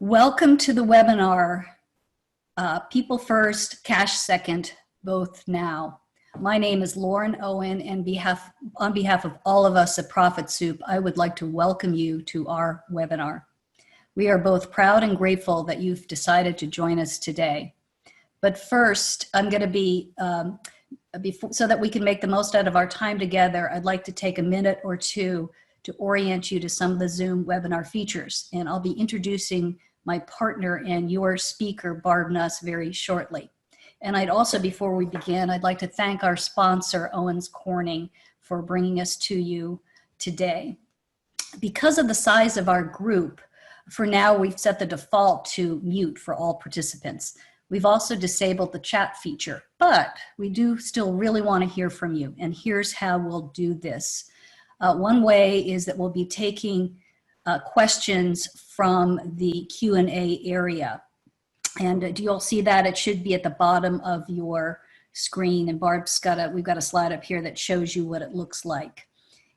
Welcome to the webinar, People First, Cash Second, Both Now. My name is Lauren Owen, and on behalf of all of us at Profit Soup, I would like to welcome you to our webinar. We are both proud and grateful that you've decided to join us today. But first, I'm going to be, so that we can make the most out of our time together, I'd like to take a minute or two to orient you to some of the Zoom webinar features. And I'll be introducing my partner and your speaker, Barb Nuss, very shortly. And I'd also, before we begin, I'd like to thank our sponsor, Owens Corning, for bringing us to you today. Because of the size of our group, for now we've set the default to mute for all participants. We've also disabled the chat feature, but we do still really want to hear from you. And here's how we'll do this. One way is that we'll be taking questions from the Q&A area. And do you all see that? It should be at the bottom of your screen. And we've got a slide up here that shows you what it looks like.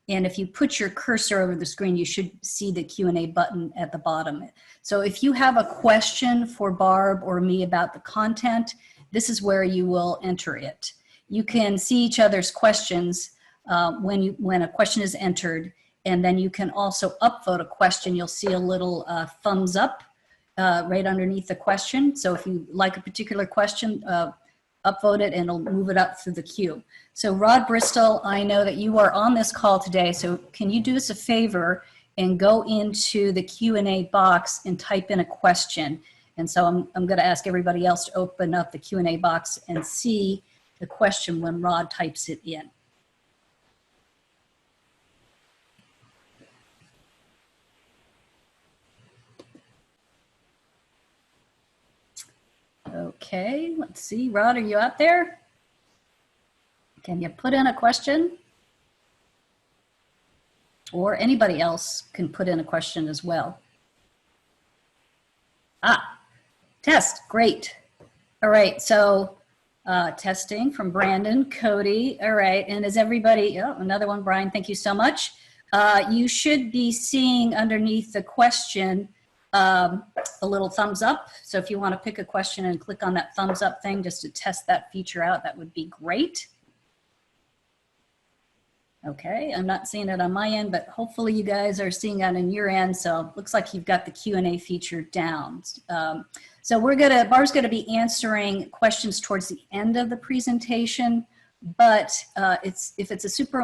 And if you put your cursor over the screen, you should see the Q&A button at the bottom. So if you have a question for Barb or me about the content, this is where you will enter it. You can see each other's questions when a question is entered. And then you can also upvote a question. You'll see a little thumbs up right underneath the question. So if you like a particular question, upvote it and it'll move it up through the queue. So Rod Bristol, I know that you are on this call today. So can you do us a favor and go into the Q&A box and type in a question? And so I'm going to ask everybody else to open up the Q&A box and see the question when Rod types it in. Okay, let's see. Rod, are you out there? Can you put in a question? Or anybody else can put in a question as well. Test, great. All right, so testing from Brandon, Cody. All right, and is everybody, oh, another one, Brian, thank you so much. You should be seeing underneath the question a little thumbs up. So if you want to pick a question and click on that thumbs up thing just to test that feature out, that would be great. Okay, I'm not seeing it on my end, but hopefully you guys are seeing it on your end. So it looks like you've got the Q&A feature down. So Barb's gonna be answering questions towards the end of the presentation, but if it's a super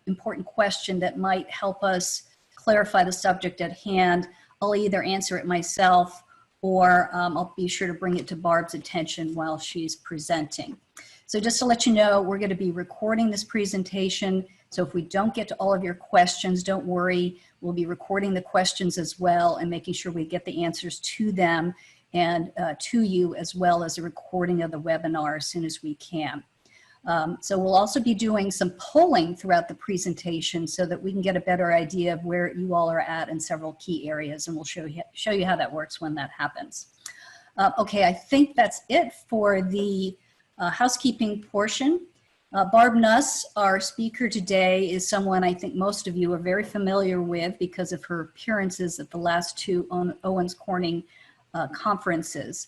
important question that might help us clarify the subject at hand, I'll either answer it myself or I'll be sure to bring it to Barb's attention while she's presenting. So just to let you know, we're going to be recording this presentation. So if we don't get to all of your questions, don't worry. We'll be recording the questions as well and making sure we get the answers to them and to you, as well as a recording of the webinar as soon as we can. So we'll also be doing some polling throughout the presentation so that we can get a better idea of where you all are at in several key areas, and we'll show you how that works when that happens. Okay, I think that's it for the housekeeping portion. Barb Nuss, our speaker today, is someone I think most of you are very familiar with because of her appearances at the last two Owens Corning conferences.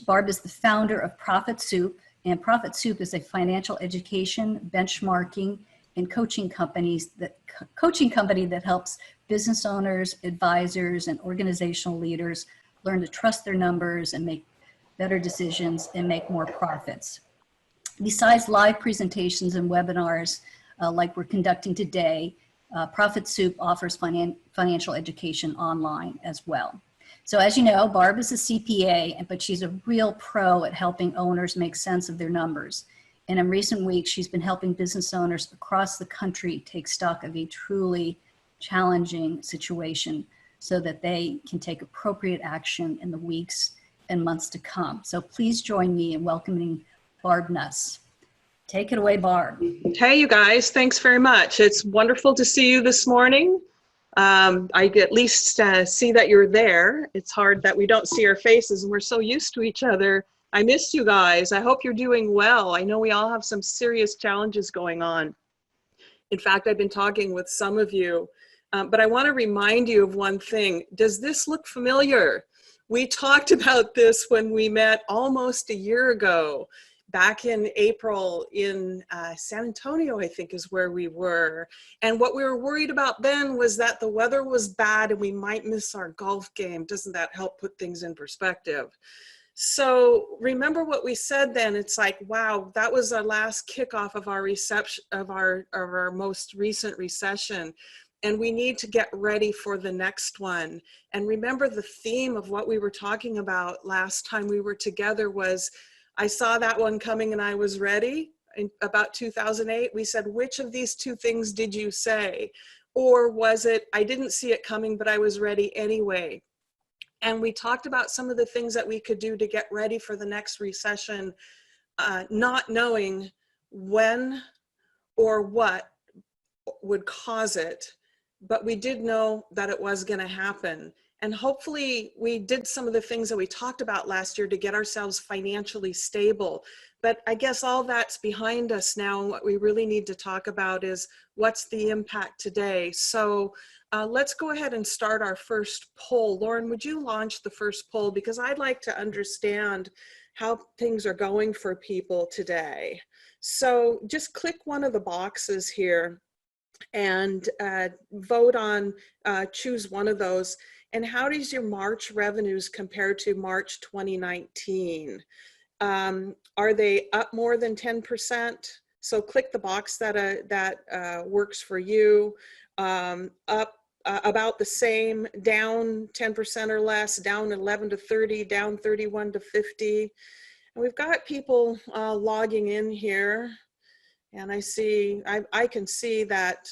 Barb is the founder of Profit Soup, and Profit Soup is a financial education, benchmarking, and coaching company that helps business owners, advisors, and organizational leaders learn to trust their numbers and make better decisions and make more profits. Besides live presentations and webinars like we're conducting today, Profit Soup offers financial education online as well. So as you know, Barb is a CPA, but she's a real pro at helping owners make sense of their numbers. And in recent weeks, she's been helping business owners across the country take stock of a truly challenging situation so that they can take appropriate action in the weeks and months to come. So please join me in welcoming Barb Nuss. Take it away, Barb. Hey, you guys, thanks very much. It's wonderful to see you this morning. I at least see that you're there. It's hard that we don't see our faces and we're so used to each other. I miss you guys. I hope you're doing well. I know we all have some serious challenges going on. In fact, I've been talking with some of you But I want to remind you of one thing. Does this look familiar? We talked about this when we met almost a year ago, back in April in San Antonio, I think is where we were. And what we were worried about then was that the weather was bad and we might miss our golf game. Doesn't that help put things in perspective? So remember what we said then. It's like, wow, that was our last kickoff of our reception of our most recent recession. And we need to get ready for the next one. And remember the theme of what we were talking about last time we were together was, I saw that one coming and I was ready. In about 2008, we said, which of these two things did you say? Or was it, I didn't see it coming, but I was ready anyway? And we talked about some of the things that we could do to get ready for the next recession, not knowing when or what would cause it, but we did know that it was going to happen. And hopefully we did some of the things that we talked about last year to get ourselves financially stable. But I guess all that's behind us now. And what we really need to talk about is what's the impact today. So let's go ahead and start our first poll. Lauren, would you launch the first poll? Because I'd like to understand how things are going for people today. So just click one of the boxes here and vote on, choose one of those. And how does your March revenues compare to March 2019? Are they up more than 10%? So click the box that works for you. Up about the same, down 10% or less, down 11 to 30, down 31 to 50. And we've got people logging in here. And I see, I can see that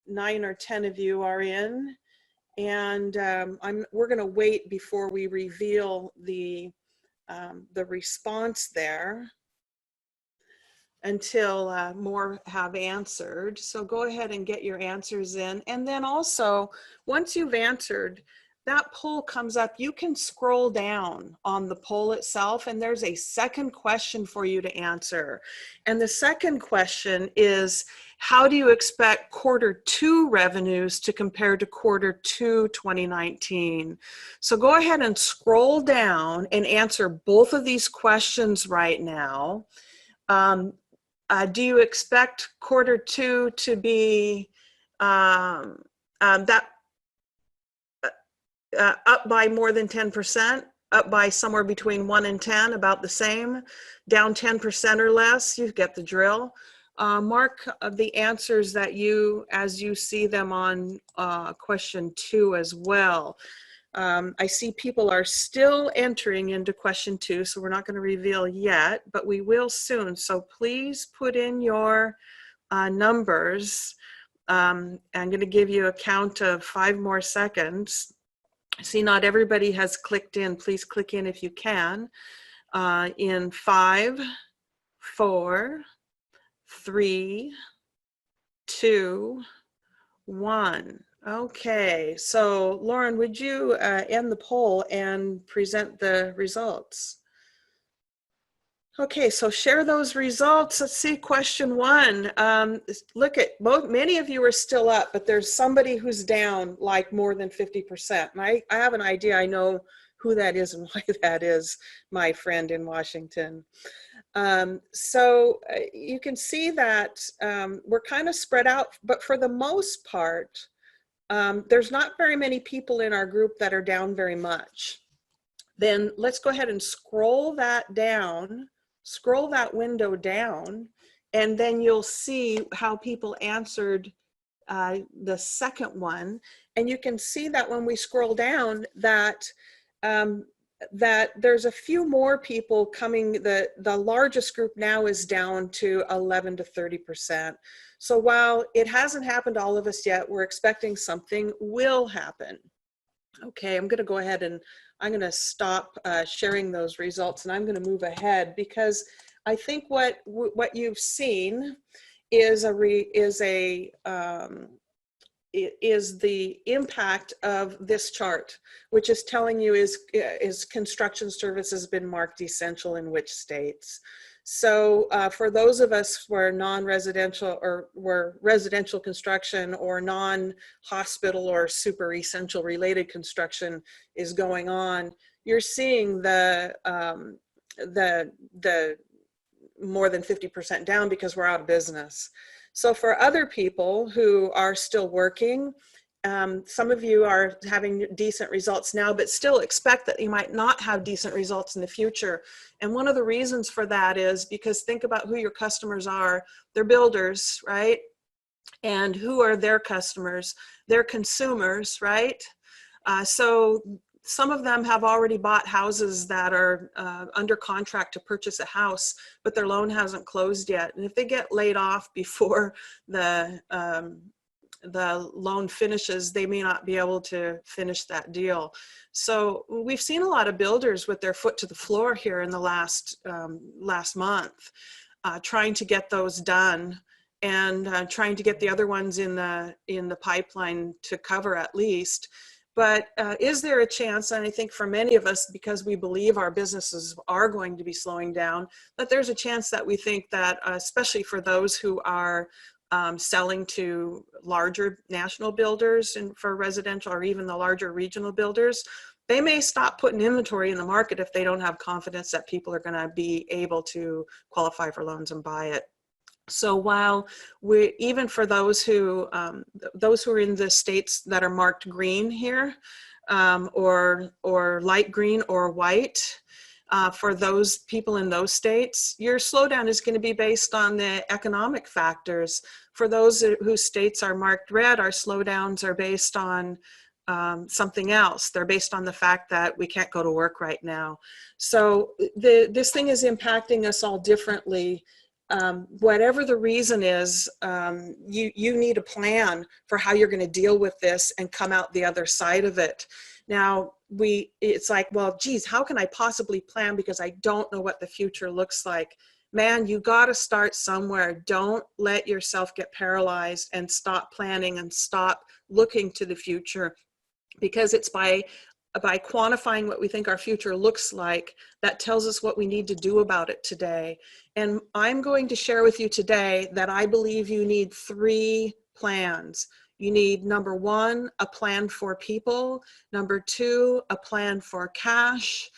9 or 10 of you are in. And we're going to wait before we reveal the response there until more have answered. So go ahead and get your answers in. And then also, once you've answered, that poll comes up. You can scroll down on the poll itself, and there's a second question for you to answer. And the second question is, how do you expect Q2 revenues to compare to Q2 2019? So go ahead and scroll down and answer both of these questions right now. Do you expect Q2 to be up by more than 10%, up by somewhere between 1 and 10, about the same, down 10% or less? You get the drill. Mark the answers that as you see them on question 2 as well. I see people are still entering into question 2, so we're not going to reveal yet, but we will soon. So please put in your numbers. I'm going to give you a count of 5 more seconds. I see not everybody has clicked in. Please click in if you can. In 5, 4, 3, 2, 1. Okay, so Lauren, would you end the poll and present the results? Okay, so share those results. Let's see, question 1. Look at many of you are still up, but there's somebody who's down like more than 50%. And I have an idea. I know who that is and why that is, my friend in Washington. So you can see that we're kind of spread out, but for the most part, there's not very many people in our group that are down very much. Then let's go ahead and scroll that down, scroll that window down, and then you'll see how people answered the second one. And you can see that when we scroll down that that there's a few more people coming. The largest group now is down to 11 to 30%. So while it hasn't happened to all of us yet, we're expecting something will happen. Okay, I'm going to go ahead and I'm going to stop sharing those results, and I'm going to move ahead because I think what you've seen is the impact of this chart, which is telling you is construction services been marked essential in which states. So for those of us where non-residential or where residential construction or non-hospital or super essential related construction is going on, you're seeing the more than 50% down because we're out of business. So for other people who are still working, some of you are having decent results now, but still expect that you might not have decent results in the future. And one of the reasons for that is because think about who your customers are. They're builders, right? And who are their customers? They're consumers, right? So some of them have already bought houses that are under contract to purchase a house, but their loan hasn't closed yet. And if they get laid off before the loan finishes, they may not be able to finish that deal. So we've seen a lot of builders with their foot to the floor here in the last month, trying to get those done and trying to get the other ones in the pipeline to cover at least. But is there a chance, and I think for many of us, because we believe our businesses are going to be slowing down, that there's a chance that we think that, especially for those who are selling to larger national builders and for residential, or even the larger regional builders, they may stop putting inventory in the market if they don't have confidence that people are going to be able to qualify for loans and buy it. So while even for those who are in the states that are marked green here, or light green or white, for those people in those states, your slowdown is going to be based on the economic factors. For those whose states are marked red, our slowdowns are based on something else. They're based on the fact that we can't go to work right now. So this thing is impacting us all differently. Whatever the reason is, you need a plan for how you're going to deal with this and come out the other side of it. Now, it's like, well, geez, how can I possibly plan because I don't know what the future looks like? Man, you got to start somewhere. Don't let yourself get paralyzed and stop planning and stop looking to the future, because it's by quantifying what we think our future looks like, that tells us what we need to do about it today. And I'm going to share with you today that I believe you need 3 plans. You need, number 1, a plan for people, number 2, a plan for cash,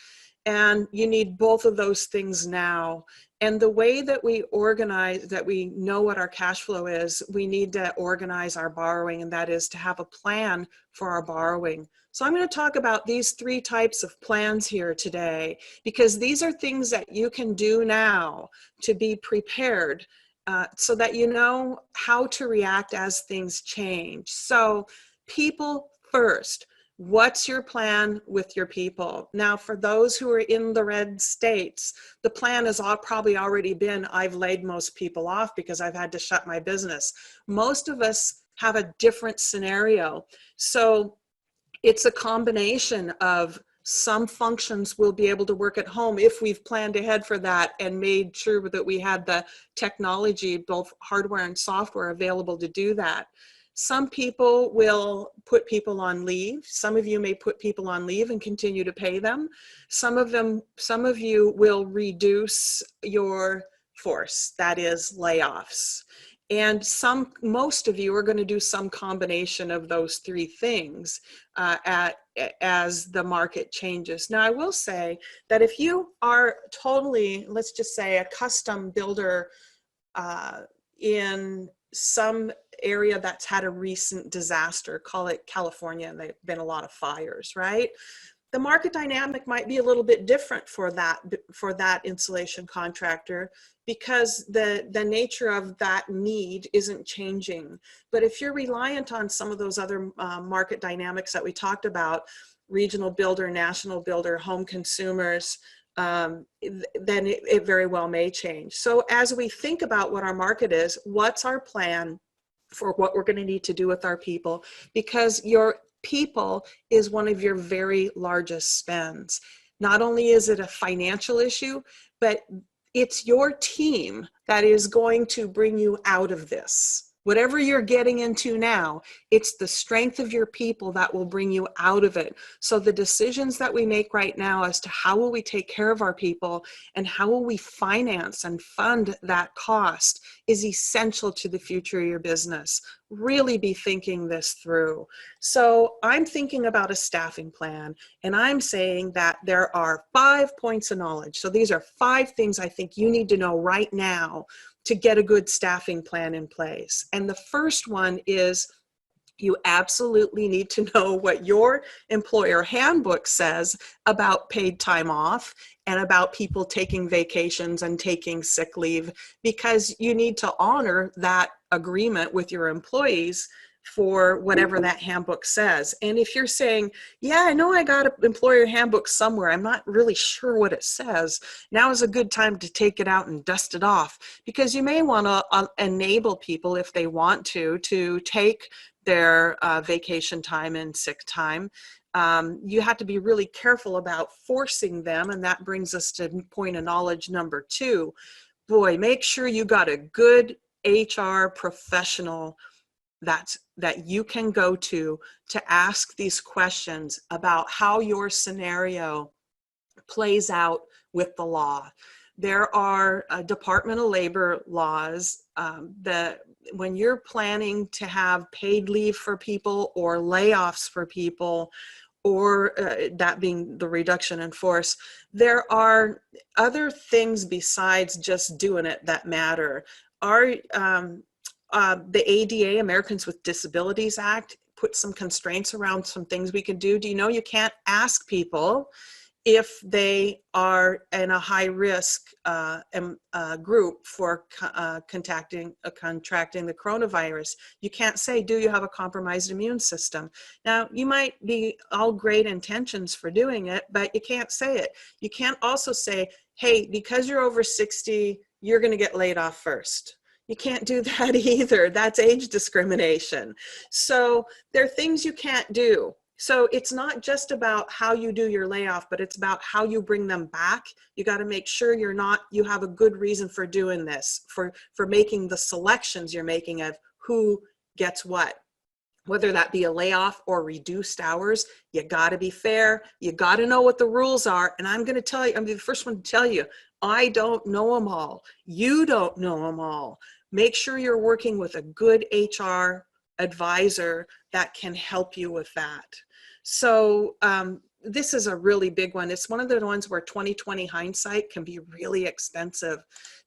and you need both of those things now. And the way that we organize, that we know what our cash flow is, we need to organize our borrowing, and that is to have a plan for our borrowing. So I'm going to talk about these 3 types of plans here today, because these are things that you can do now to be prepared so that you know how to react as things change. So people first. What's your plan with your people? Now, for those who are in the red states, the plan has probably already been, I've laid most people off because I've had to shut my business. Most of us have a different scenario. So it's a combination of some functions we'll be able to work at home if we've planned ahead for that and made sure that we had the technology, both hardware and software, available to do that. Some people will put people on leave. Some of you may put people on leave and continue to pay them. Some of you will reduce your force, that is layoffs. And most of you are going to do some combination of those 3 things as the market changes. Now, I will say that if you are totally, let's just say, a custom builder in some area that's had a recent disaster, call it California, and there've been a lot of fires, right? The market dynamic might be a little bit different for that insulation contractor, because the nature of that need isn't changing. But if you're reliant on some of those other market dynamics that we talked about, regional builder, national builder, home consumers, then it very well may change. So as we think about what our market is, what's our plan for what we're going to need to do with our people? Because your people is one of your very largest spends. Not only is it a financial issue, but it's your team that is going to bring you out of this. Whatever you're getting into now, it's the strength of your people that will bring you out of it. So the decisions that we make right now as to how will we take care of our people and how will we finance and fund that cost is essential to the future of your business. Really be thinking this through. So I'm thinking about a staffing plan, and I'm saying that there are 5 points of knowledge. So these are 5 things I think you need to know right now to get a good staffing plan in place. And the first one is you absolutely need to know what your employer handbook says about paid time off and about people taking vacations and taking sick leave, because you need to honor that agreement with your employees for whatever that handbook says. And if you're saying, yeah, I know I got an employer handbook somewhere, I'm not really sure what it says, now is a good time to take it out and dust it off, because you may want to enable people, if they want to take their vacation time and sick time. You have to be really careful about forcing them, and that brings us to point of knowledge number 2. Boy, make sure you got a good HR professional that you can go to ask these questions about how your scenario plays out with the law. There are Department of Labor laws that when you're planning to have paid leave for people or layoffs for people, or that being the reduction in force, there are other things besides just doing it that matter. The ADA, Americans with Disabilities Act, puts some constraints around some things we can do. Do you know you can't ask people if they are in a high risk group for contracting the coronavirus? You can't say, do you have a compromised immune system? Now, you might be all great intentions for doing it, but you can't say it. You can't also say, hey, because you're over 60, you're going to get laid off first. You can't do that either. That's age discrimination. So there are things you can't do. So it's not just about how you do your layoff, but it's about how you bring them back. You got to make sure you have a good reason for doing this, for making the selections you're making of who gets what. Whether that be a layoff or reduced hours, you got to be fair. You got to know what the rules are. And I'm going to tell you, I'm the first one to tell you, I don't know them all. You don't know them all. Make sure you're working with a good HR advisor that can help you with that. So this is a really big one. It's one of the ones where 20/20 hindsight can be really expensive.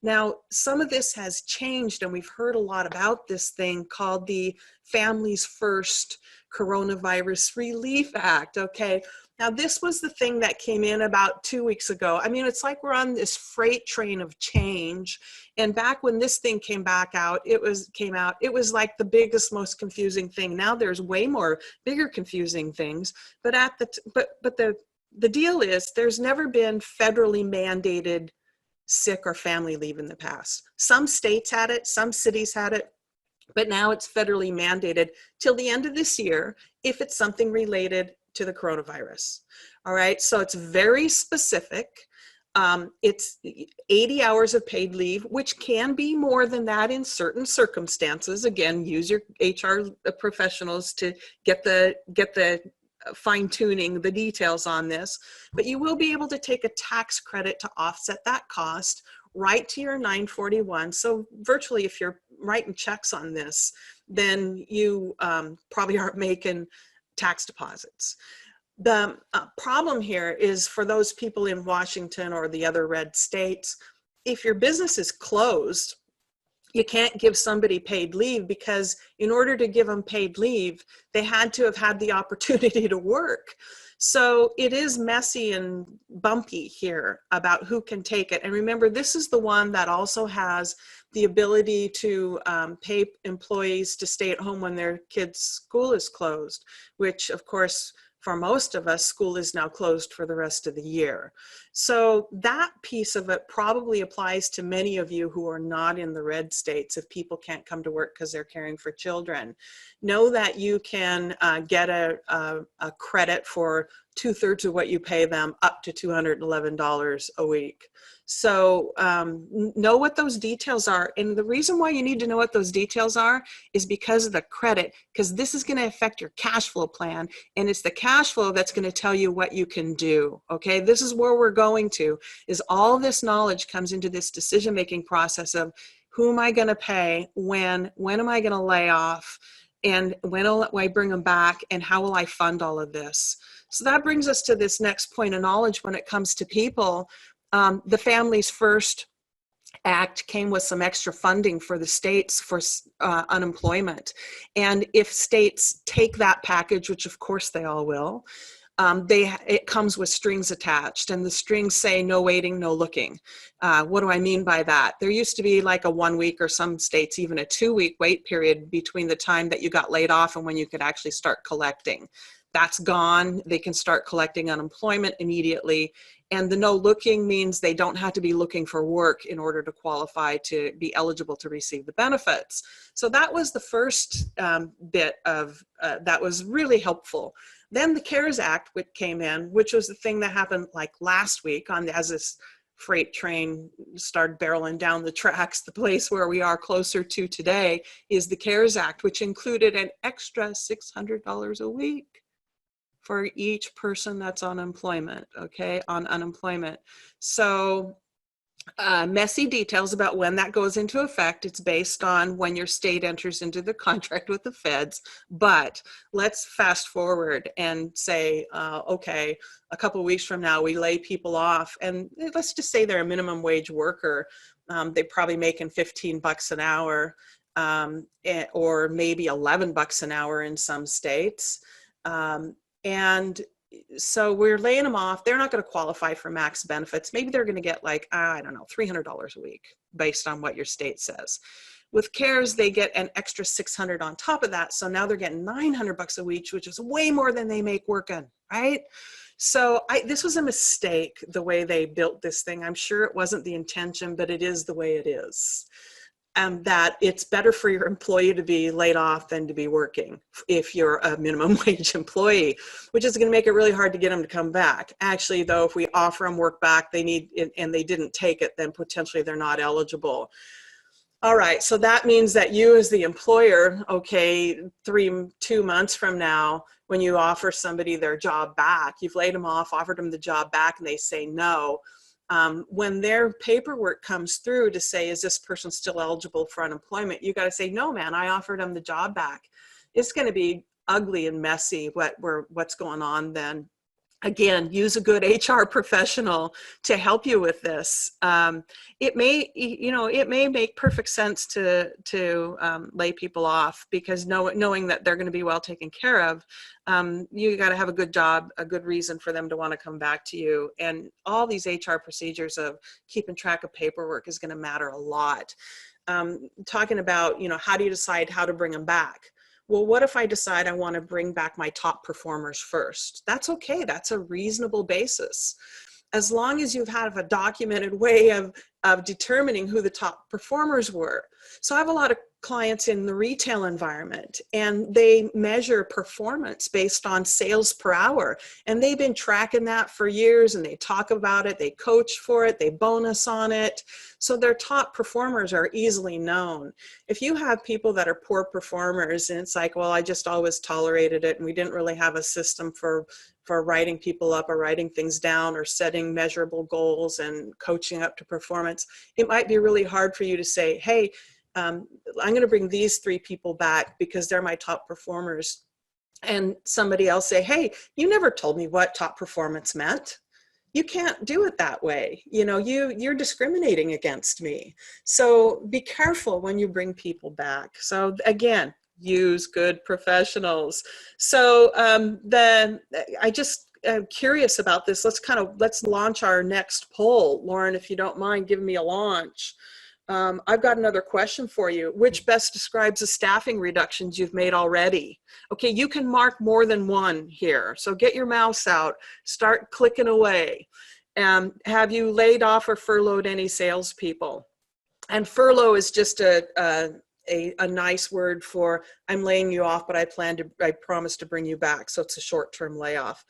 Now, some of this has changed, and we've heard a lot about this thing called the Families First Coronavirus Relief Act. Okay. Now, this was the thing that came in about 2 weeks ago. I mean, it's like we're on this freight train of change. And back when this thing came out, it was like the biggest, most confusing thing. Now there's way more bigger confusing things. But the deal is there's never been federally mandated sick or family leave in the past. Some states had it, some cities had it, but now it's federally mandated till the end of this year if it's something related to the coronavirus. All right, so it's very specific. It's 80 hours of paid leave, which can be more than that in certain circumstances. Again, use your HR professionals to get the fine tuning the details on this, but you will be able to take a tax credit to offset that cost right to your 941. So virtually, if you're writing checks on this, then you probably aren't making tax deposits. The problem here is for those people in Washington or the other red states, if your business is closed, you can't give somebody paid leave, because in order to give them paid leave, they had to have had the opportunity to work. So it is messy and bumpy here about who can take it. And remember, this is the one that also has the ability to pay employees to stay at home when their kids' school is closed, which of course, for most of us, school is now closed for the rest of the year. So that piece of it probably applies to many of you who are not in the red states if people can't come to work because they're caring for children. Know that you can get a credit for 2/3 of what you pay them, up to $211 a week. So know what those details are. And the reason why you need to know what those details are is because of the credit, because this is going to affect your cash flow plan. And it's the cash flow that's going to tell you what you can do. Okay, this is where we're going to, is all this knowledge comes into this decision-making process of who am I going to pay, when am I going to lay off, and when will I bring them back, and how will I fund all of this? So that brings us to this next point of knowledge when it comes to people. The Families First Act came with some extra funding for the states for unemployment. And if states take that package, which of course they all will, it comes with strings attached, and the strings say no waiting, no looking. What do I mean by that? There used to be like a 1 week, or some states even a 2-week wait period between the time that you got laid off and when you could actually start collecting. That's gone. They can start collecting unemployment immediately. And the no looking means they don't have to be looking for work in order to qualify to be eligible to receive the benefits. So that was the first bit of that was really helpful. Then the CARES Act, which came in, which was the thing that happened like last week as this freight train started barreling down the tracks. The place where we are closer to today is the CARES Act, which included an extra $600 a week for each person that's on unemployment, okay, on unemployment. So messy details about when that goes into effect. It's based on when your state enters into the contract with the feds. But let's fast forward and say, okay, a couple of weeks from now, we lay people off, and let's just say they're a minimum wage worker. They're probably making $15 an hour, or maybe $11 an hour in some states. And so we're laying them off. They're not going to qualify for max benefits. Maybe they're going to get like, I don't know, $300 a week based on what your state says. With CARES, they get an extra $600 on top of that. So now they're getting $900 a week, which is way more than they make working, right? So this was a mistake, the way they built this thing. I'm sure it wasn't the intention, but it is the way it is. That it's better for your employee to be laid off than to be working if you're a minimum wage employee, which is going to make it really hard to get them to come back. Actually, though, if we offer them work back, they need, and they didn't take it, then potentially they're not eligible. All right, so that means that you as the employer, okay, 2 months from now, when you offer somebody their job back, you've laid them off, offered them the job back, and they say no. When their paperwork comes through to say, is this person still eligible for unemployment? You got to say, no, man, I offered them the job back. It's going to be ugly and messy what's going on then. Again, use a good HR professional to help you with this. It may make perfect sense to lay people off, because knowing that they're going to be well taken care of, you got to have a good job, a good reason for them to want to come back to you. And all these HR procedures of keeping track of paperwork is going to matter a lot. Talking about, how do you decide how to bring them back? Well, what if I decide I want to bring back my top performers first? That's okay. That's a reasonable basis. As long as you have a documented way of determining who the top performers were. So I have a lot of clients in the retail environment, and they measure performance based on sales per hour. And they've been tracking that for years, and they talk about it, they coach for it, they bonus on it. So their top performers are easily known. If you have people that are poor performers and it's like, well, I just always tolerated it, and we didn't really have a system for writing people up or writing things down or setting measurable goals and coaching up to performance, it might be really hard for you to say, hey, I'm going to bring these 3 people back because they're my top performers. And somebody else say, hey, you never told me what top performance meant. You can't do it that way. You're discriminating against me. So be careful when you bring people back. So again, use good professionals. So I'm curious about this. Let's launch our next poll. Lauren, if you don't mind giving me a launch. I've got another question for you. Which best describes the staffing reductions you've made already? Okay, you can mark more than one here. So get your mouse out, start clicking away. Have you laid off or furloughed any salespeople? And furlough is just a nice word for I'm laying you off, but I promise to bring you back. So it's a short-term layoff.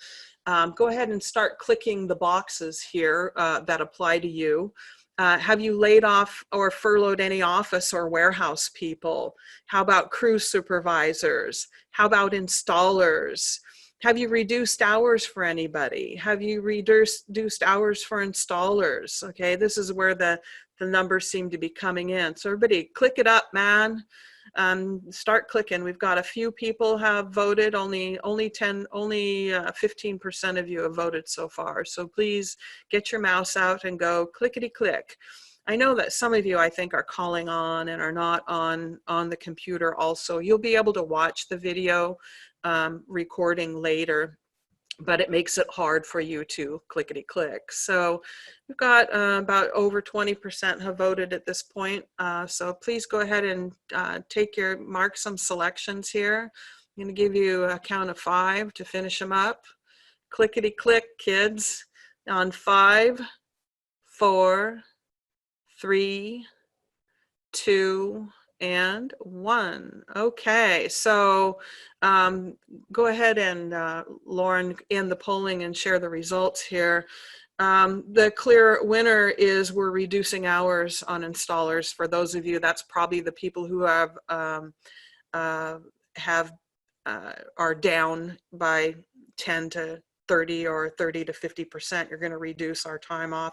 go ahead and start clicking the boxes here that apply to you. Have you laid off or furloughed any office or warehouse people? How about crew supervisors? How about installers? Have you reduced hours for anybody? Have you reduced hours for installers? Okay, this is where the numbers seem to be coming in. So everybody click it up, man. Start clicking. We've got a few people have voted. Only 15% of you have voted so far. So please get your mouse out and go clickety click. I know that some of you, I think, are calling on and are not on the computer also. You'll be able to watch the video recording later, but it makes it hard for you to clickety click. So we've got about over 20% have voted at this point. So please go ahead and mark some selections here. I'm going to give you a count of 5 to finish them up. Clickety click, kids, on 5, 4, 3, 2, and 1. Okay, so go ahead and Lauren, end the polling and share the results here. The clear winner is we're reducing hours on installers. For those of you, that's probably the people who are down by 10 to 30 or 30 to 50%. You're going to reduce our time off.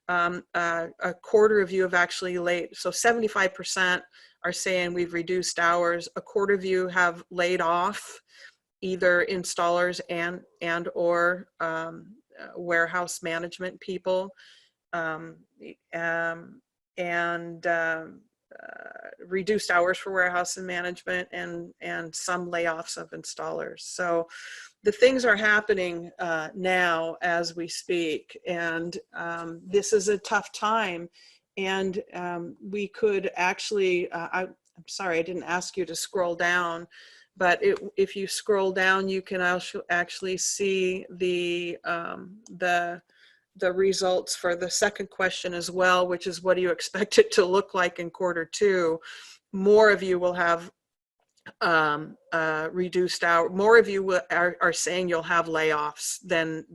A quarter of you have actually laid, so 75% are saying we've reduced hours. A quarter of you have laid off either installers and or warehouse management people, reduced hours for warehouse and management, and some layoffs of installers. So the things are happening now as we speak, and this is a tough time. And we could actually, I'm sorry, I didn't ask you to scroll down, but if you scroll down, you can actually see the results for the second question as well, which is what do you expect it to look like in quarter 2? More of you will have reduced out. More of you are saying you'll have layoffs than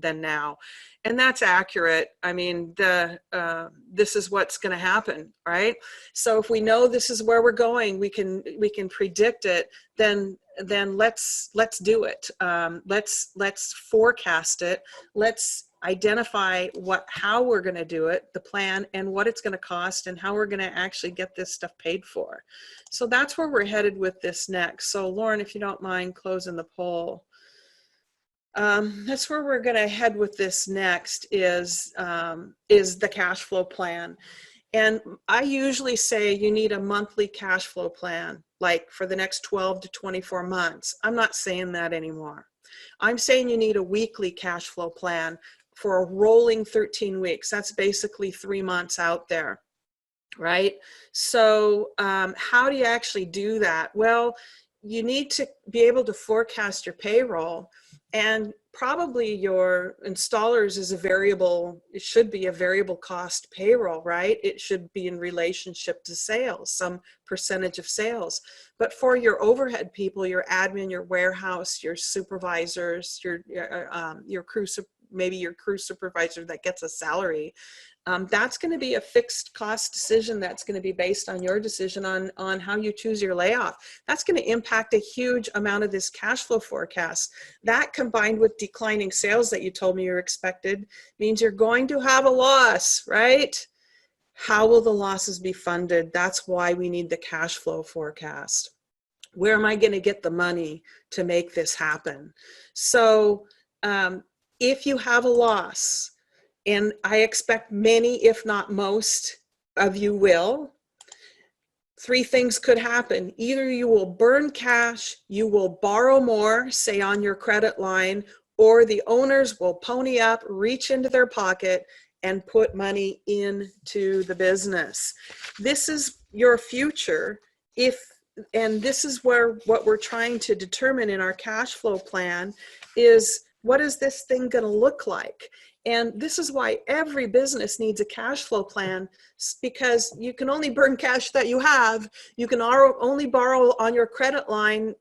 now, and that's accurate. I mean, this is what's going to happen, right? So if we know this is where we're going, we can predict it. Then let's do it. Let's forecast it. Let's identify how we're going to do it, the plan, and what it's going to cost, and how we're going to actually get this stuff paid for. So that's where we're headed with this next. So Lauren, if you don't mind closing the poll. That's where we're going to head with this next is the cash flow plan. And I usually say you need a monthly cash flow plan, like for the next 12 to 24 months. I'm not saying that anymore. I'm saying you need a weekly cash flow plan for a rolling 13 weeks. That's basically 3 months out there, right? So how do you actually do that? Well, you need to be able to forecast your payroll, and probably your installers is a variable, it should be a variable cost payroll, right? It should be in relationship to sales, some percentage of sales. But for your overhead people, your admin, your warehouse, your supervisors, your crew, maybe your crew supervisor that gets a salary, that's going to be a fixed cost decision that's going to be based on your decision on how you choose your layoff. That's going to impact a huge amount of this cash flow forecast. That combined with declining sales that you told me you're expected means you're going to have a loss, right? How will the losses be funded? That's why we need the cash flow forecast. Where am I going to get the money to make this happen? So if you have a loss, and I expect many, if not most of you will, 3 things could happen. Either you will burn cash, you will borrow more, say on your credit line, or the owners will pony up, reach into their pocket, and put money into the business. This is your future. And this is what we're trying to determine in our cash flow plan is, what is this thing going to look like? And this is why every business needs a cash flow plan, because you can only burn cash that you have. You can only borrow on your credit line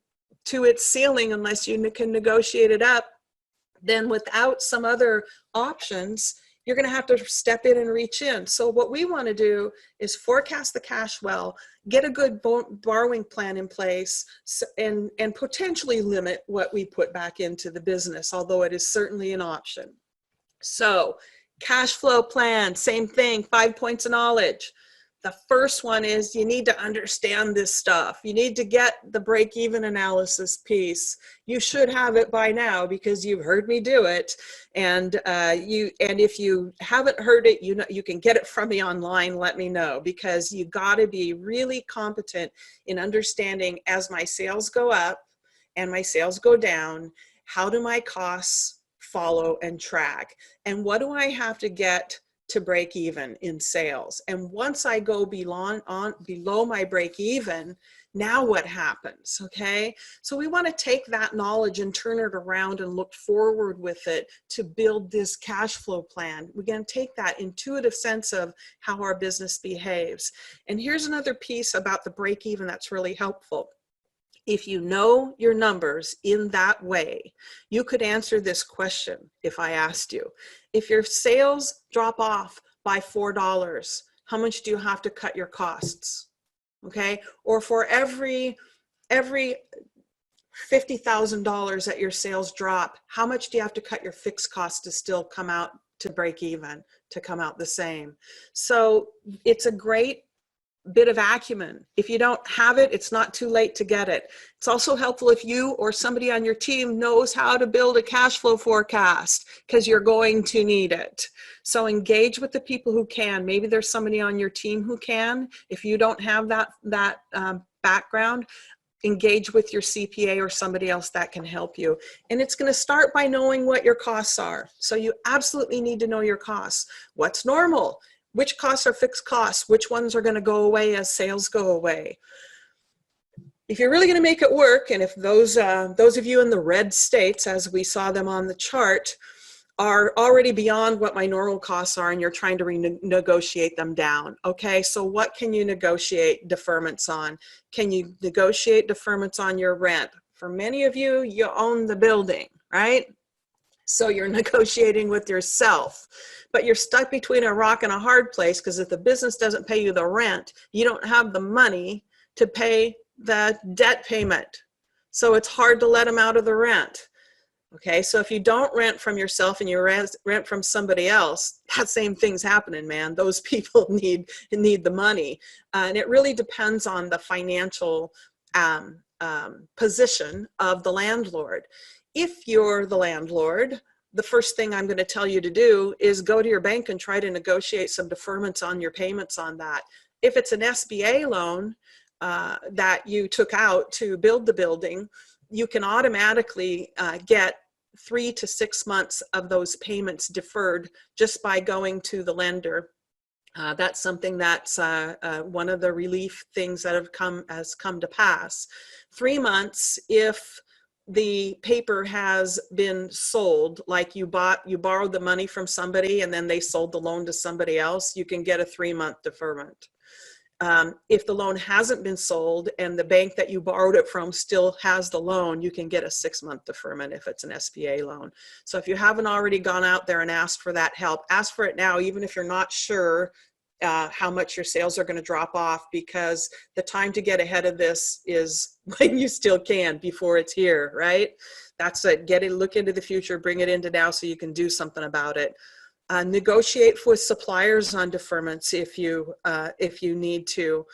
to its ceiling unless you can negotiate it up. then without some other options, you're going to have to step in and reach in. So what we want to do is forecast the cash well, get a good borrowing plan in place, and potentially limit what we put back into the business, although it is certainly an option. So cash flow plan, same thing, 5 points of knowledge. The first one is you need to understand this stuff. You need to get the break-even analysis piece. You should have it by now because you've heard me do it. And if you haven't heard it, you can get it from me online. Let me know, because you got to be really competent in understanding, as my sales go up and my sales go down, how do my costs follow and track? And what do I have to get to break even in sales? And once I go below my break even, now what happens? Okay, so we want to take that knowledge and turn it around and look forward with it to build this cash flow plan. We're going to take that intuitive sense of how our business behaves. And here's another piece about the break even that's really helpful. If you know your numbers in that way, you could answer this question if I asked you. If your sales drop off by $4, how much do you have to cut your costs? Okay, or for every $50,000 that your sales drop, how much do you have to cut your fixed costs to still come out to break even, to come out the same? So it's a great bit of acumen. If you don't have it, it's not too late to get it. It's also helpful if you or somebody on your team knows how to build a cash flow forecast, because you're going to need it. So engage with the people who can. Maybe there's somebody on your team who can. If you don't have that background, engage with your CPA or somebody else that can help you. And it's going to start by knowing what your costs are. So you absolutely need to know your costs. What's normal? Which costs are fixed costs? Which ones are going to go away as sales go away? If you're really going to make it work, and if those of you in the red states, as we saw them on the chart, are already beyond what my normal costs are and you're trying to renegotiate them down, okay, so what can you negotiate deferments on? Can you negotiate deferments on your rent? For many of you, you own the building, right? So you're negotiating with yourself, but you're stuck between a rock and a hard place, because if the business doesn't pay you the rent, you don't have the money to pay the debt payment. So it's hard to let them out of the rent. Okay, so if you don't rent from yourself and you rent from somebody else, that same thing's happening, man. Those people need the money. And it really depends on the financial position of the landlord. If you're the landlord, the first thing I'm going to tell you to do is go to your bank and try to negotiate some deferments on your payments on that. If it's an SBA loan that you took out to build the building, you can automatically get 3 to 6 months of those payments deferred just by going to the lender. That's something that's one of the relief things that has come to pass. 3 months if the paper has been sold, like you borrowed the money from somebody and then they sold the loan to somebody else, you can get a 3-month deferment. If the loan hasn't been sold and the bank that you borrowed it from still has the loan, you can get a 6-month deferment if it's an SBA loan. So if you haven't already gone out there and asked for that help, ask for it now, even if you're not sure how much your sales are going to drop off, because the time to get ahead of this is when you still can, before it's here, right? That's it. Look into the future, bring it into now so you can do something about it. Negotiate with suppliers on deferments if you need to.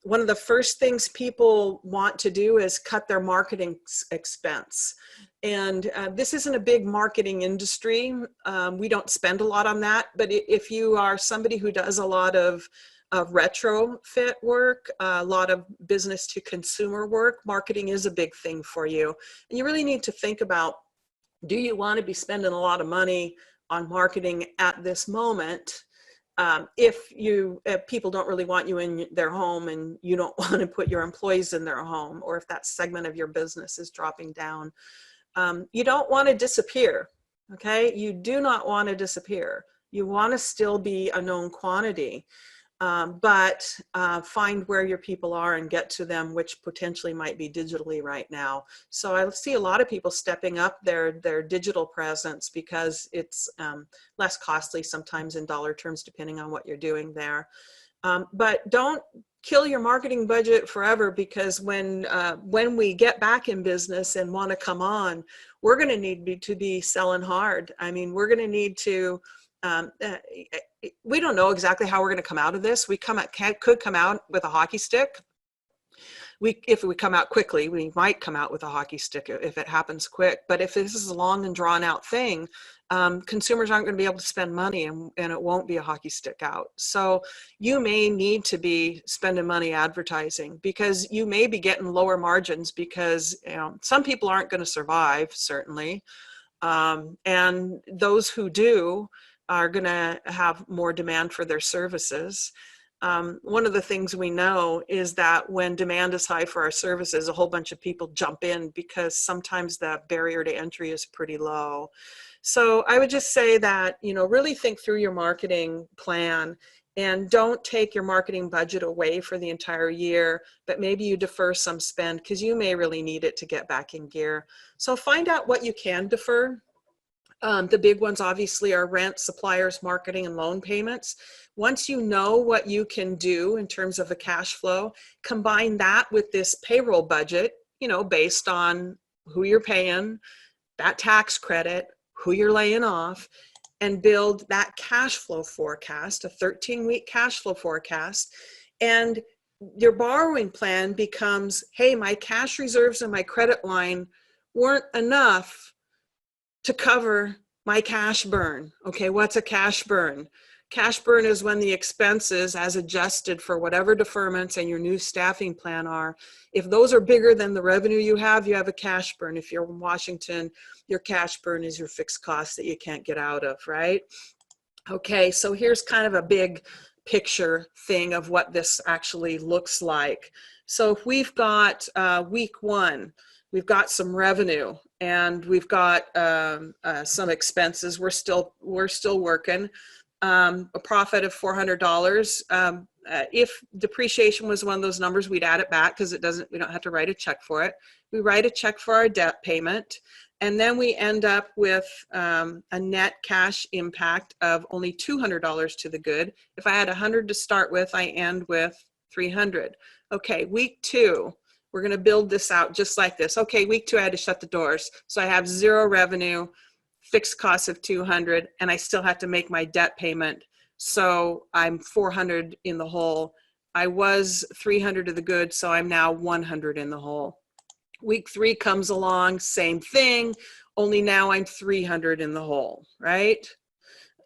One of the first things people want to do is cut their marketing expense. And this isn't a big marketing industry. We don't spend a lot on that. But if you are somebody who does a lot of retrofit work, a lot of business to consumer work, marketing is a big thing for you. And you really need to think about, do you want to be spending a lot of money on marketing at this moment? If people don't really want you in their home and you don't want to put your employees in their home, or if that segment of your business is dropping down, you don't want to disappear, okay? You do not want to disappear. You want to still be a known quantity. but find where your people are and get to them, which potentially might be digitally right now. So I see a lot of people stepping up their digital presence because it's less costly sometimes in dollar terms, depending on what you're doing there. But don't kill your marketing budget forever, because when we get back in business and want to come on, we're going to need to be selling hard. I mean, we're going to need to, we don't know exactly how we're going to come out of this. We could come out with a hockey stick. If we come out quickly, we might come out with a hockey stick if it happens quick. But if this is a long and drawn out thing, consumers aren't going to be able to spend money, and it won't be a hockey stick out. So you may need to be spending money advertising, because you may be getting lower margins, because some people aren't going to survive, certainly. And those who do are going to have more demand for their services. One of the things we know is that when demand is high for our services, a whole bunch of people jump in, because sometimes the barrier to entry is pretty low. So I would just say that, really think through your marketing plan, and don't take your marketing budget away for the entire year, but maybe you defer some spend, because you may really need it to get back in gear. So find out what you can defer. The big ones obviously are rent, suppliers, marketing, and loan payments. Once you know what you can do in terms of a cash flow, combine that with this payroll budget, based on who you're paying, that tax credit, who you're laying off, and build that cash flow forecast, a 13-week cash flow forecast. And your borrowing plan becomes, hey, my cash reserves and my credit line weren't enough to cover my cash burn. Okay, what's a cash burn? Cash burn is when the expenses, as adjusted for whatever deferments and your new staffing plan are, if those are bigger than the revenue you have a cash burn. If you're in Washington, your cash burn is your fixed costs that you can't get out of, right? Okay, so here's kind of a big picture thing of what this actually looks like. So if we've got week one, we've got some revenue, and we've got some expenses. We're still working. A profit of $400. If depreciation was one of those numbers, we'd add it back, because we don't have to write a check for it. We write a check for our debt payment, and then we end up with a net cash impact of only $200 to the good. If I had 100 to start with, I end with 300. Okay, week two, we're going to build this out just like this. Okay, week two, I had to shut the doors. So I have zero revenue, fixed costs of 200, and I still have to make my debt payment. So I'm 400 in the hole. I was 300 to the good, so I'm now 100 in the hole. Week three comes along, same thing, only now I'm 300 in the hole, right?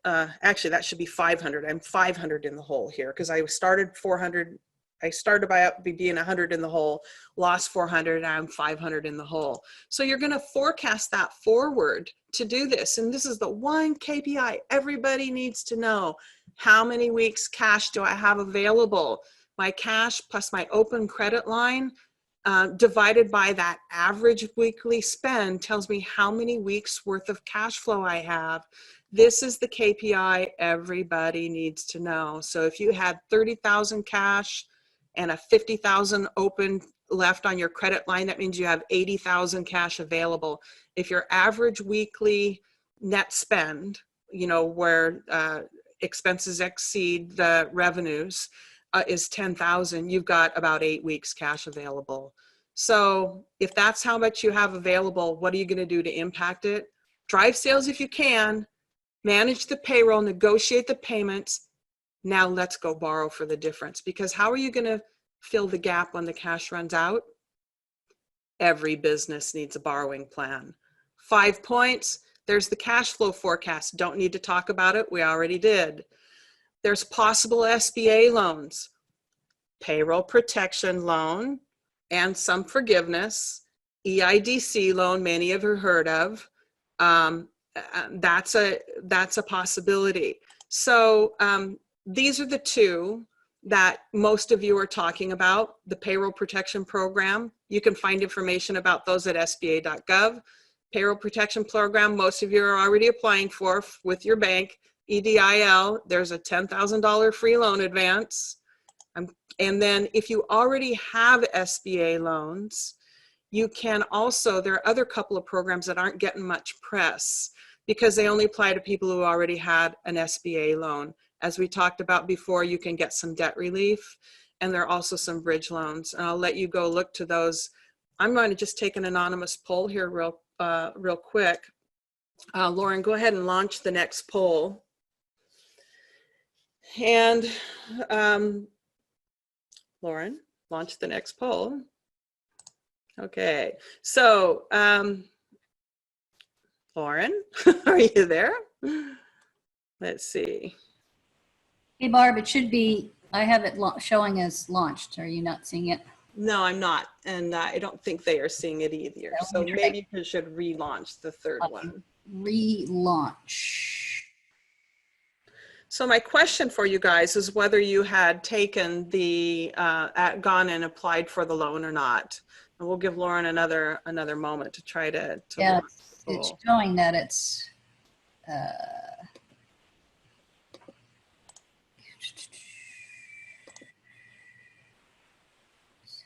Actually, that should be 500. I'm 500 in the hole here, because I started 400. I started by being 100 in the hole, lost 400, and I'm 500 in the hole. So you're going to forecast that forward to do this. And this is the one KPI everybody needs to know. How many weeks cash do I have available? My cash plus my open credit line divided by that average weekly spend tells me how many weeks worth of cash flow I have. This is the KPI everybody needs to know. So if you had 30,000 cash and a 50,000 open left on your credit line, that means you have 80,000 cash available. If your average weekly net spend, where expenses exceed the revenues, is 10,000, you've got about 8 weeks cash available. So if that's how much you have available, what are you going to do to impact it? Drive sales if you can, manage the payroll, negotiate the payments. Now let's go borrow for the difference, because how are you going to fill the gap when the cash runs out? Every business needs a borrowing plan. 5 points. There's the cash flow forecast. Don't need to talk about it. We already did. There's possible SBA loans, payroll protection loan, and some forgiveness, EIDC loan, many of you have heard of. That's a possibility. So these are the two that most of you are talking about. The payroll protection program, you can find information about those at sba.gov. Payroll protection program, most of you are already applying for with your bank. EDIL, there's a $10,000 free loan advance. And then if you already have SBA loans, you can also, there are other couple of programs that aren't getting much press because they only apply to people who already had an SBA loan. As we talked about before, you can get some debt relief, and there are also some bridge loans. And I'll let you go look to those. I'm going to just take an anonymous poll here real quick. Lauren, go ahead and launch the next poll. And Lauren, launch the next poll. Okay, so Lauren, are you there? Let's see. Hey, Barb, it should be, I have it showing as launched. Are you not seeing it? No, I'm not. And I don't think they are seeing it either. So maybe you should relaunch the third one. Relaunch. So my question for you guys is whether you had taken the, gone and applied for the loan or not. And we'll give Lauren another moment to try to yeah, it's showing that it's,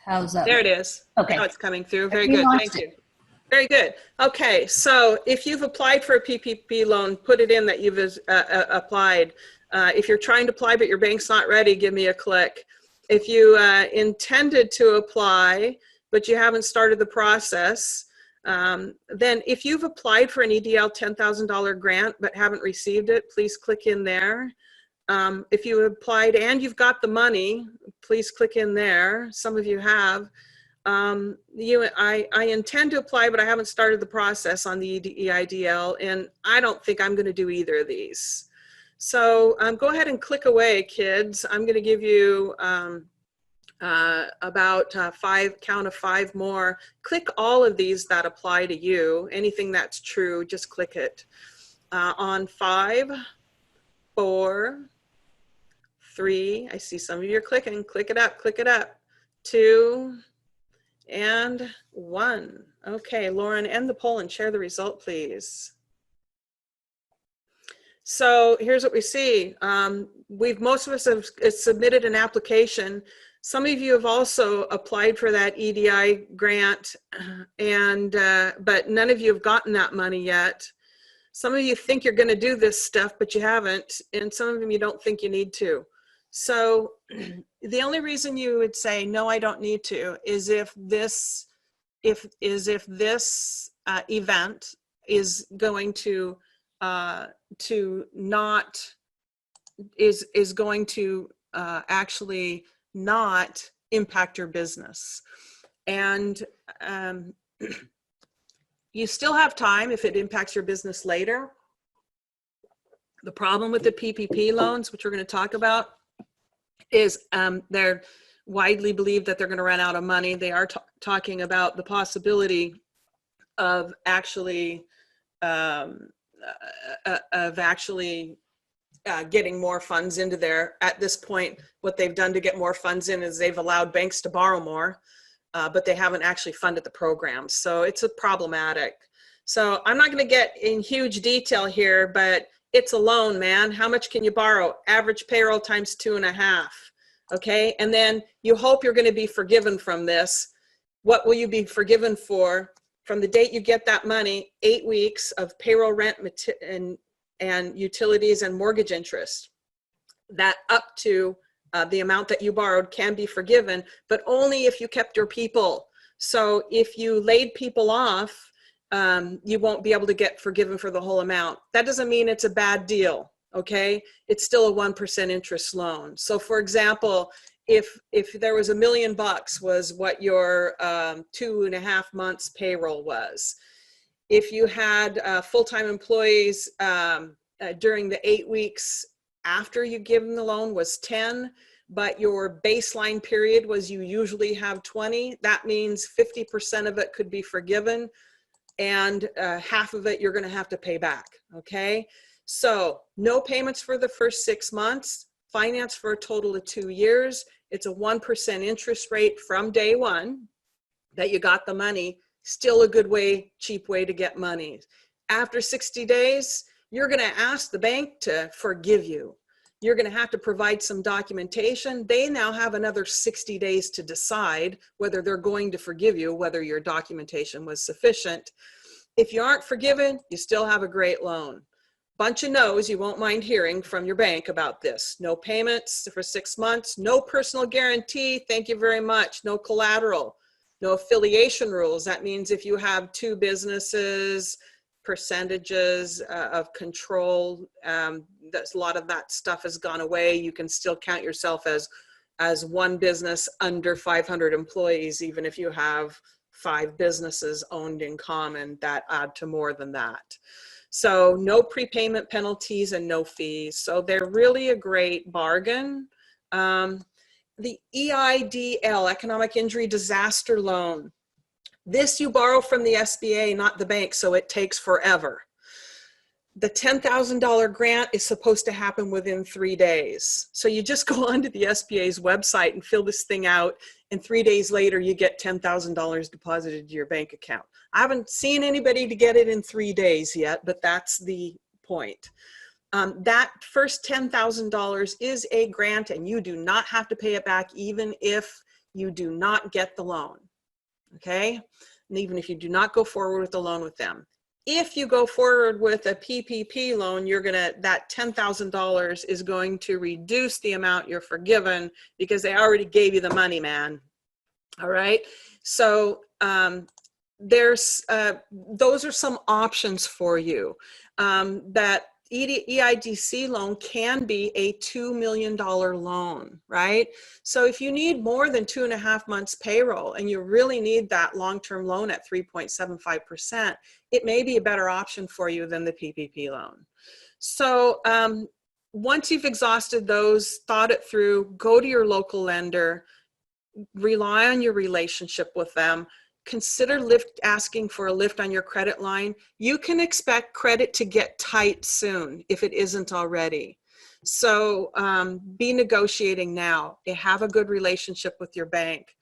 how's that? There it is. Okay. Now it's coming through. Very good. Thank you. Very good. Okay, so if you've applied for a PPP loan, put it in that you've applied. If you're trying to apply but your bank's not ready, give me a click. If you intended to apply but you haven't started the process, then if you've applied for an EDL $10,000 grant but haven't received it, please click in there. If you applied and you've got the money, please click in there. Some of you have. I intend to apply, but I haven't started the process on the EIDL, and I don't think I'm going to do either of these. So go ahead and click away, kids. I'm going to give you about count of 5 more. Click all of these that apply to you. Anything that's true, just click it. On 5, 4, 3, I see some of you are clicking. Click it up, click it up. 2, and 1. Okay, Lauren, end the poll and share the result, please. So here's what we see. Most of us have submitted an application. Some of you have also applied for that EDI grant, and but none of you have gotten that money yet. Some of you think you're going to do this stuff, but you haven't, and some of them you don't think you need to. So the only reason you would say, no, I don't need to, is if this event is going to actually not impact your business. And you still have time if it impacts your business later. The problem with the PPP loans, which we're going to talk about, is they're widely believed that they're going to run out of money. They are talking about the possibility of actually getting more funds into there. At this point, what they've done to get more funds in is they've allowed banks to borrow more, but they haven't actually funded the programs. So it's problematic. So I'm not going to get in huge detail here, but it's a loan, man. How much can you borrow? Average payroll times 2.5. Okay. And then you hope you're going to be forgiven from this. What will you be forgiven for? From the date you get that money, 8 weeks of payroll, rent, and utilities and mortgage interest. That up to the amount that you borrowed can be forgiven, but only if you kept your people. So if you laid people off, you won't be able to get forgiven for the whole amount. That doesn't mean it's a bad deal, okay? It's still a 1% interest loan. So for example, if there was $1 million was what your 2.5 months payroll was, if you had full-time employees during the 8 weeks after you give them the loan was 10, but your baseline period was you usually have 20, that means 50% of it could be forgiven, and half of it you're going to have to pay back. Okay, so no payments for the first 6 months, finance for a total of 2 years. It's a 1% interest rate from day one that you got the money. Still a good way, cheap way to get money. After 60 days, you're going to ask the bank to forgive you. You're going to have to provide some documentation. They now have another 60 days to decide whether they're going to forgive you, whether your documentation was sufficient. If you aren't forgiven, you still have a great loan. Bunch of no's you won't mind hearing from your bank about this. No payments for 6 months, no personal guarantee, thank you very much, no collateral, no affiliation rules. That means if you have 2 businesses, percentages of control, that's a lot of that stuff has gone away. You can still count yourself as one business under 500 employees, even if you have 5 businesses owned in common that add to more than that. So no prepayment penalties and no fees. So they're really a great bargain. The EIDL, Economic Injury Disaster Loan. This you borrow from the SBA, not the bank, so it takes forever. The $10,000 grant is supposed to happen within 3 days. So you just go onto the SBA's website and fill this thing out, and 3 days later you get $10,000 deposited to your bank account. I haven't seen anybody to get it in 3 days yet, but that's the point. That first $10,000 is a grant, and you do not have to pay it back even if you do not get the loan, okay? And even if you do not go forward with the loan with them. If you go forward with a PPP loan, that $10,000 is going to reduce the amount you're forgiven because they already gave you the money, man. All right. So those are some options for you. That EIDC loan can be a $2 million loan, right? So if you need more than 2.5 months payroll and you really need that long-term loan at 3.75%, it may be a better option for you than the PPP loan. So once you've exhausted those, thought it through, go to your local lender, rely on your relationship with them. Consider asking for a lift on your credit line. You can expect credit to get tight soon if it isn't already. So be negotiating now. Have a good relationship with your bank.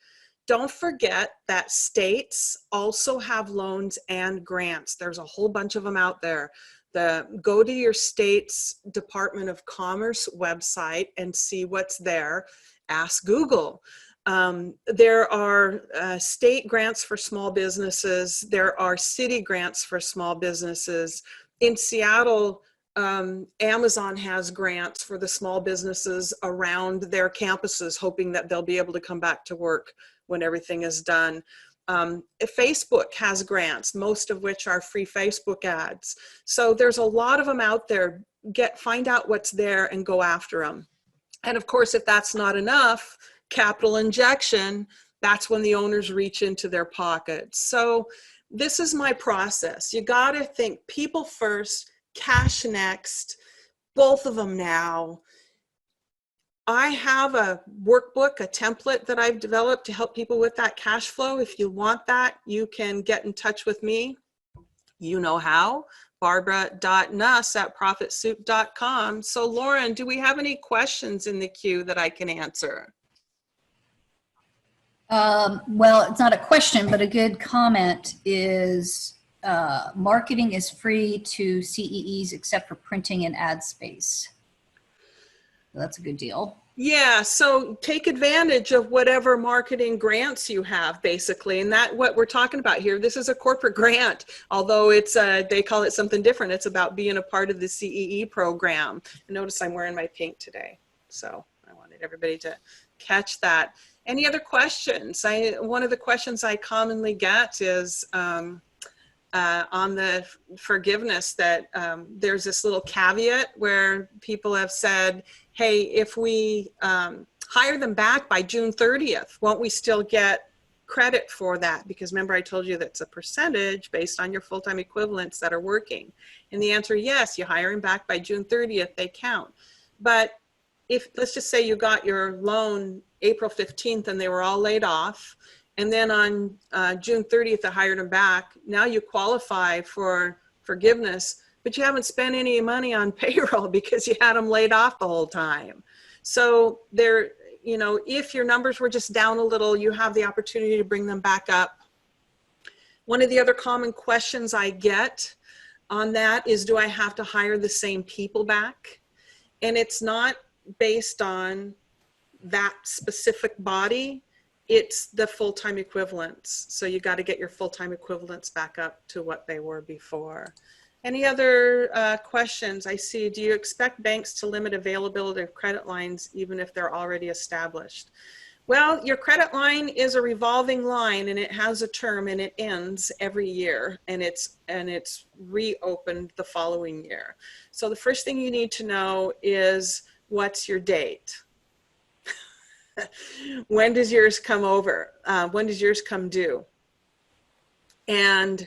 Don't forget that states also have loans and grants. There's a whole bunch of them out there. Go to your state's Department of Commerce website and see what's there. Ask Google. There are state grants for small businesses. There are city grants for small businesses. In Seattle, Amazon has grants for the small businesses around their campuses, hoping that they'll be able to come back to work when everything is done. Facebook has grants, most of which are free Facebook ads. So there's a lot of them out there. Find out what's there and go after them. And of course, if that's not enough, capital injection, that's when the owners reach into their pockets. So this is my process. You got to think people first, cash next, both of them now. I have a workbook, a template that I've developed to help people with that cash flow. If you want that, you can get in touch with me. You know how. Barbara.nuss@profitsoup.com. So Lauren, do we have any questions in the queue that I can answer? Well, it's not a question, but a good comment is marketing is free to CEEs except for printing and ad space. So that's a good deal. Yeah, so take advantage of whatever marketing grants you have, basically, and that what we're talking about here. This is a corporate grant, although it's they call it something different. It's about being a part of the CEE program. Notice I'm wearing my pink today, so I wanted everybody to catch that. Any other questions? One of the questions I commonly get is on the forgiveness that there's this little caveat where people have said, hey, if we hire them back by June 30th, won't we still get credit for that? Because remember I told you that's a percentage based on your full-time equivalents that are working. And the answer, yes, you hire them back by June 30th, they count. But if, let's just say you got your loan April 15th and they were all laid off, and then on June 30th, I hired them back. Now you qualify for forgiveness, but you haven't spent any money on payroll because you had them laid off the whole time. So there, you know, if your numbers were just down a little, you have the opportunity to bring them back up. One of the other common questions I get on that is, do I have to hire the same people back? And it's not based on that specific body, it's the full-time equivalents. So you got to get your full-time equivalents back up to what they were before. Any other questions? I see, do you expect banks to limit availability of credit lines even if they're already established? Well, your credit line is a revolving line, and it has a term, and it ends every year, and it's reopened the following year. So the first thing you need to know is, what's your date? When does yours come over? When does yours come due? And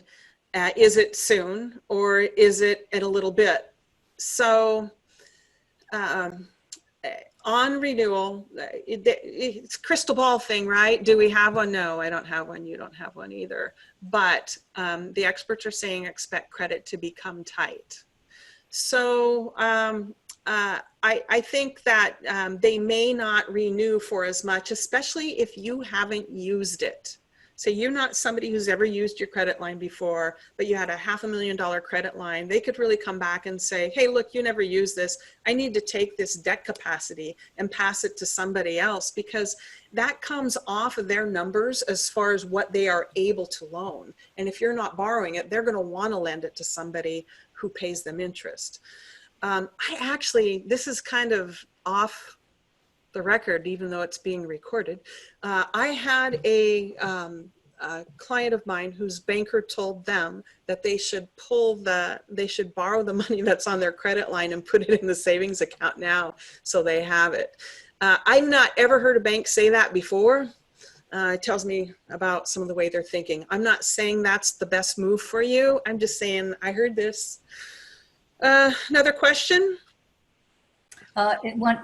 is it soon, or is it in a little bit? So on renewal, it's a crystal ball thing, right? Do we have one? No, I don't have one. You don't have one either. But the experts are saying expect credit to become tight. So I think that they may not renew for as much, especially if you haven't used it. So you're not somebody who's ever used your credit line before, but you had a $500,000 credit line. They could really come back and say, hey, look, you never used this. I need to take this debt capacity and pass it to somebody else, because that comes off of their numbers as far as what they are able to loan. And if you're not borrowing it, they're going to want to lend it to somebody who pays them interest. This is kind of off the record, even though it's being recorded. I had a client of mine whose banker told them that they should borrow the money that's on their credit line and put it in the savings account now, so they have it. I've not ever heard a bank say that before. It tells me about some of the way they're thinking. I'm not saying that's the best move for you. I'm just saying I heard this. Another question?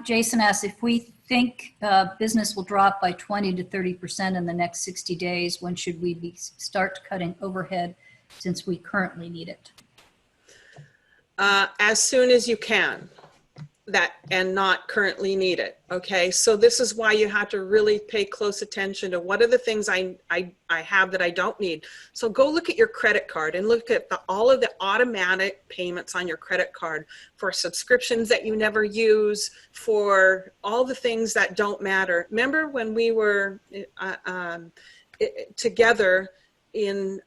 Jason asks, if we think business will drop by 20 to 30% in the next 60 days, when should we start cutting overhead since we currently need it? As soon as you can, and not currently need it. Okay, so this is why you have to really pay close attention to what are the things I have that I don't need. So go look at your credit card and look at all of the automatic payments on your credit card for subscriptions that you never use, for all the things that don't matter. Remember when we were together in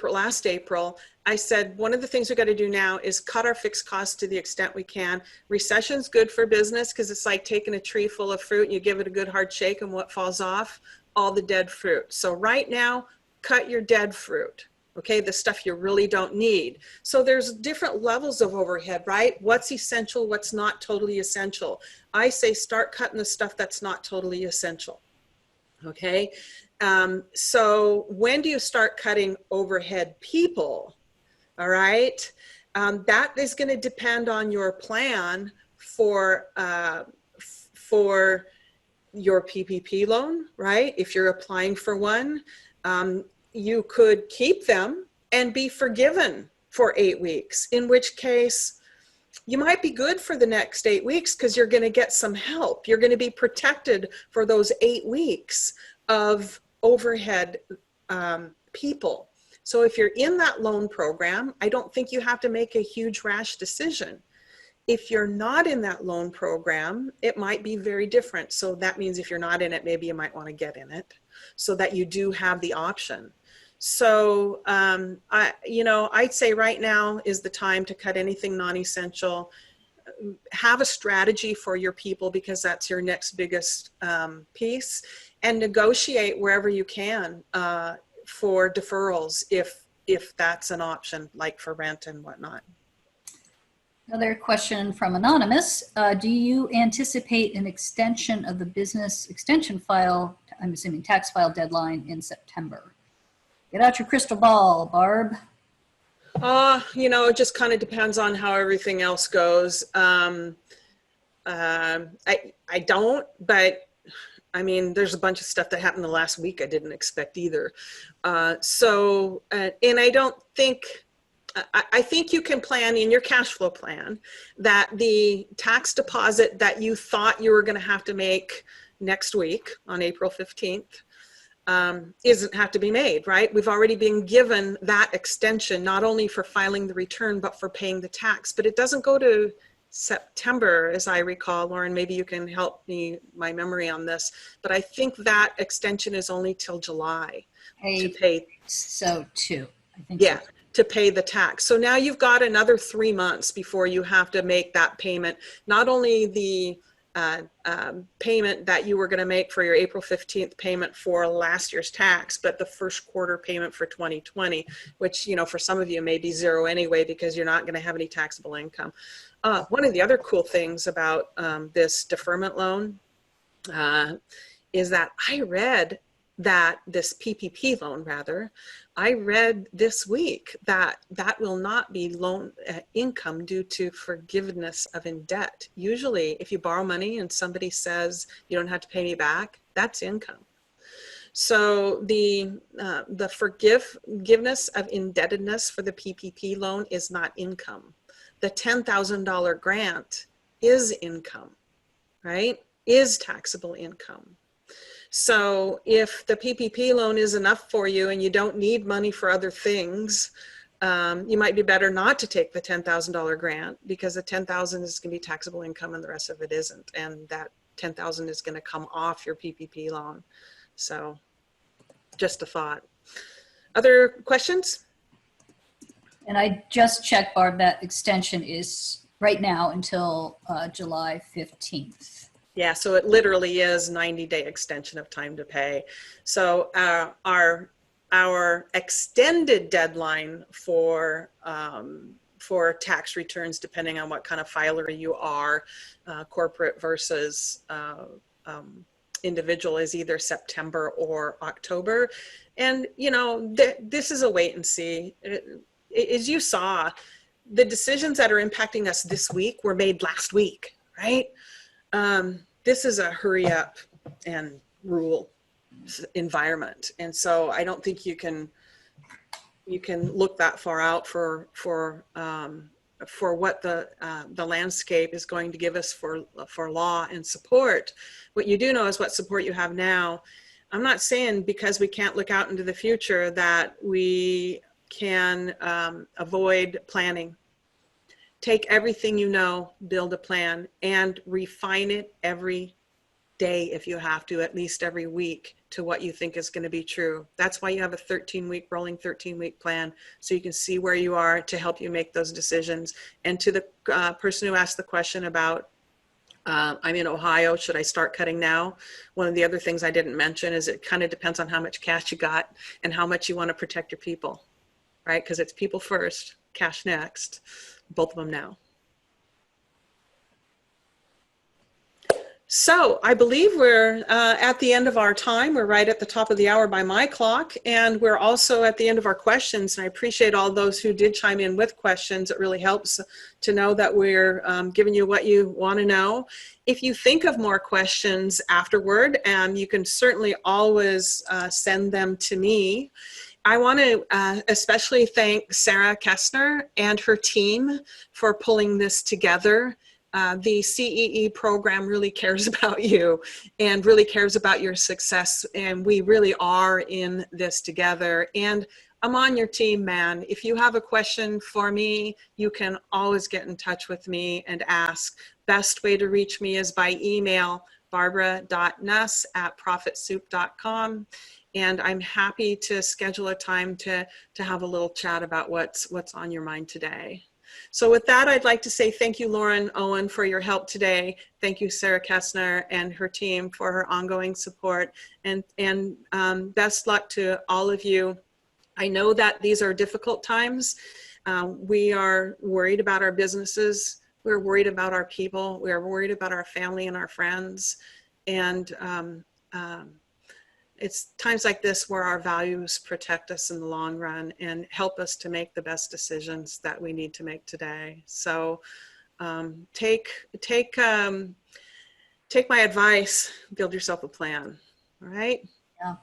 last April, I said, one of the things we got to do now is cut our fixed costs to the extent we can. Recession's good for business because it's like taking a tree full of fruit and you give it a good hard shake, and what falls off? All the dead fruit. So right now, cut your dead fruit. Okay, the stuff you really don't need. So there's different levels of overhead, right? What's essential, what's not totally essential. I say start cutting the stuff that's not totally essential. Okay, so when do you start cutting overhead people? All right, that is going to depend on your plan for your PPP loan, right? If you're applying for one, you could keep them and be forgiven for 8 weeks, in which case you might be good for the next 8 weeks because you're going to get some help. You're going to be protected for those 8 weeks of overhead people. So if you're in that loan program, I don't think you have to make a huge rash decision. If you're not in that loan program, it might be very different. So that means if you're not in it, maybe you might want to get in it so that you do have the option. So, I'd say right now is the time to cut anything non-essential. Have a strategy for your people because that's your next biggest piece, and negotiate wherever you can for deferrals if that's an option, like for rent and whatnot. Another question from Anonymous. Do you anticipate an extension of the business extension file, I'm assuming tax file deadline, in September? Get out your crystal ball, Barb. It just kind of depends on how everything else goes. I don't, but I mean, there's a bunch of stuff that happened the last week I didn't expect either. And I don't think, I think you can plan in your cash flow plan that the tax deposit that you thought you were going to have to make next week on April 15th, isn't have to be made, right? We've already been given that extension, not only for filing the return, but for paying the tax. But it doesn't go to September, as I recall. Lauren, maybe you can help me, my memory on this, but I think that extension is only till July to pay. So too, I think yeah, so. to pay the tax. So now you've got another 3 months before you have to make that payment. Not only the payment that you were going to make for your April 15th payment for last year's tax, but the first quarter payment for 2020, which, you know, for some of you may be zero anyway, because you're not going to have any taxable income. One of the other cool things about this deferment loan is that I read that this PPP loan, rather, I read this week that that will not be loan income due to forgiveness of in debt. Usually, if you borrow money and somebody says you don't have to pay me back, that's income. So the forgiveness of indebtedness for the PPP loan is not income. The $10,000 grant is income, right? Is taxable income. So if the PPP loan is enough for you and you don't need money for other things, you might be better not to take the $10,000 grant, because the $10,000 is going to be taxable income and the rest of it isn't. And that $10,000 is going to come off your PPP loan. So just a thought. Other questions? And I just checked, Barb, that extension is right now until July 15th. Yeah, so it literally is 90-day extension of time to pay. So our extended deadline for tax returns, depending on what kind of filer you are, corporate versus individual, is either September or October. And, you know, this is a wait and see. As you saw, the decisions that are impacting us this week were made last week, right? This is a hurry up and rule environment. And so I don't think you can look that far out for what the landscape is going to give us for law and support. What you do know is what support you have now. I'm not saying because we can't look out into the future that we can avoid planning. Take everything you know, build a plan, and refine it every day if you have to, at least every week, to what you think is going to be true. That's why you have a rolling 13-week plan, so you can see where you are to help you make those decisions. And to the person who asked the question about, I'm in Ohio, should I start cutting now? One of the other things I didn't mention is it kind of depends on how much cash you got and how much you want to protect your people, right? Because it's people first, cash next. Both of them now. So I believe we're at the end of our time. We're right at the top of the hour by my clock, and we're also at the end of our questions. And I appreciate all those who did chime in with questions. It really helps to know that we're giving you what you want to know. If you think of more questions afterward, you can certainly always send them to me. I want to especially thank Sarah Kessner and her team for pulling this together. The CEE program really cares about you and really cares about your success, and we really are in this together. And I'm on your team, man. If you have a question for me, you can always get in touch with me and ask. Best way to reach me is by email, barbara.nuss@profitsoup.com. And I'm happy to schedule a time to have a little chat about what's on your mind today. So with that, I'd like to say thank you, Lauren Owen, for your help today. Thank you, Sarah Kessner and her team for her ongoing support. And best luck to all of you. I know that these are difficult times. We are worried about our businesses. We're worried about our people. We are worried about our family and our friends. And it's times like this where our values protect us in the long run and help us to make the best decisions that we need to make today. So take my advice, build yourself a plan. All right. Yeah.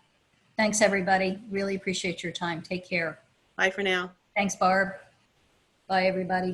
Thanks, everybody. Really appreciate your time. Take care. Bye for now. Thanks, Barb. Bye, everybody.